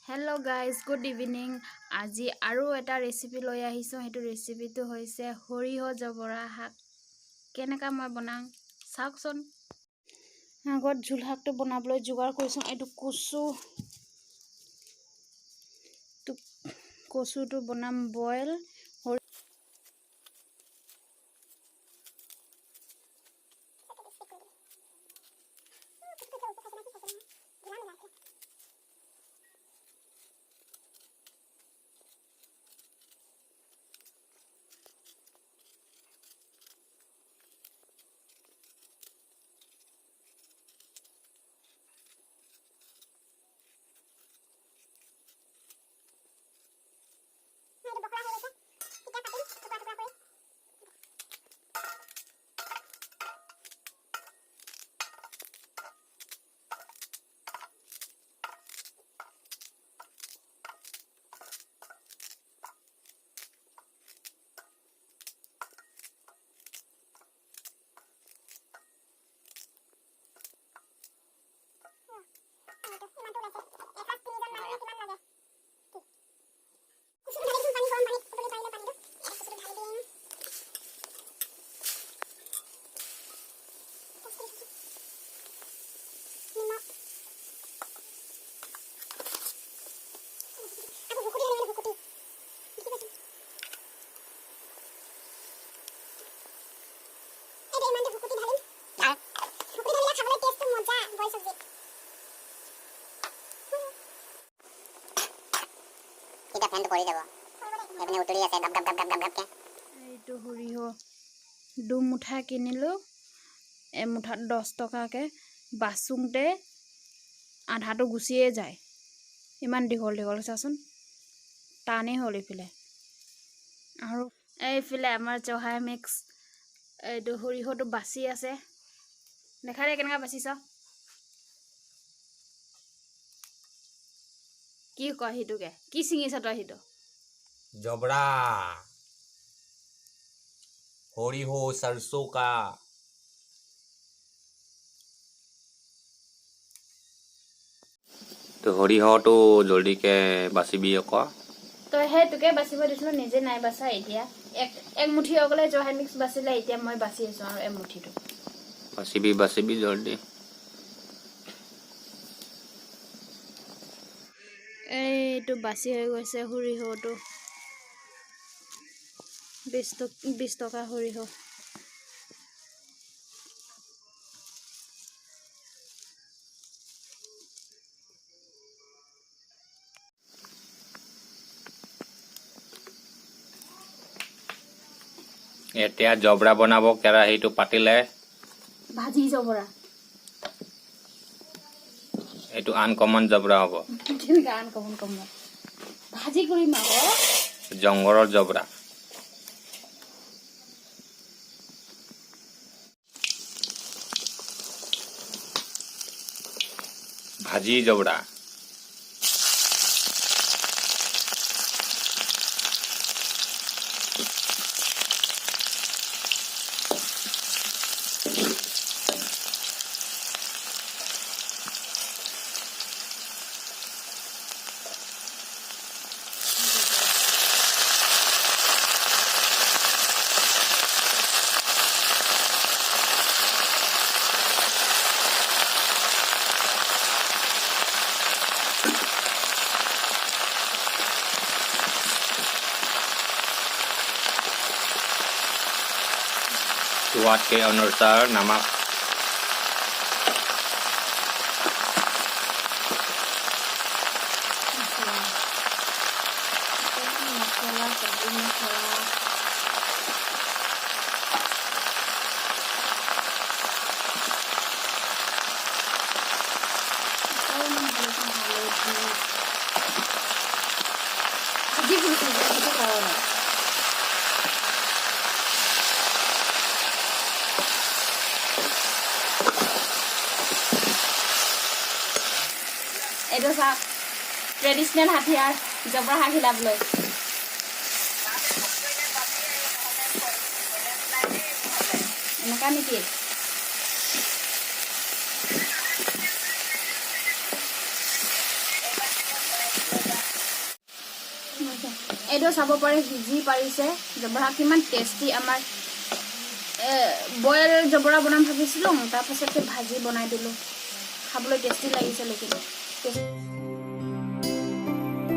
Hello guys, good evening. আজি আৰু এটা ৰেচিপি লৈ আহিছো। হেতু ৰেচিপিটো হৈছে হৰিহ জবৰা শাক। কেনেকা মই বনাম চাওকচোন। আগত ঝুল শাকটো বনাবলৈ যোগাৰ কৰিছো। এটো কচুটো বনাম boil. Kita plan to kori jabo. Ebne uturi ase gap ke. এইটো হৰিহ দুমুঠা কিনিলো। এমুঠাত 10 টকাকে বাচুংতে আধাটো গুছিয়ে যায়। ইমান দীঘল চাচোন। টানে হ'ল ইফালে। আৰু এইফালে আমাৰ জহাই মিক্স এইটো হৰিহটো বাচি আছে। দেখা দে কেনেকা বাচিছ। কি কয় হিতুকে কি চিঙিছ তই হিতু जबड़ा होरी हो सरसों का तो होरी हो तो जल्दी के बासिबी को তো হেতুকে বাচিব দিছিলো নিজে নাই বাছা এতিয়া এক মুঠি অগলে জহাই মিক্স বাচিলে এতিয়া মই বাচি আছো আৰু এক মুঠিটো बासिबी जल्दी এইটো বাচি হৈ গৈছে হৰিহটো 20 টকা হৰিহ এতিয়া জবৰা বনাব কেৰাহীটো পাতিলে ভাজি জবৰা এইটো আনকমন জবৰা হ'ব গান কম ভাজি কৰি মাও জংগলৰ জবৰা ভাজি জবৰা स्वाद के अनुसार नमक এইটো চাওক ট্ৰেডিশনেল হাতিয়াৰ জবৰা শাক হিলাবলৈ এনেকা নেকি এইটো চাব পাৰে সিজি পাৰিছে জবৰা কিমান টেষ্টি আমাৰ বইল জবৰা বনাম ভাবিছিলোঁ তাৰপাছতে ভাজি বনাই দিলোঁ খাবলৈ টেষ্টি লাগিছে লেকিন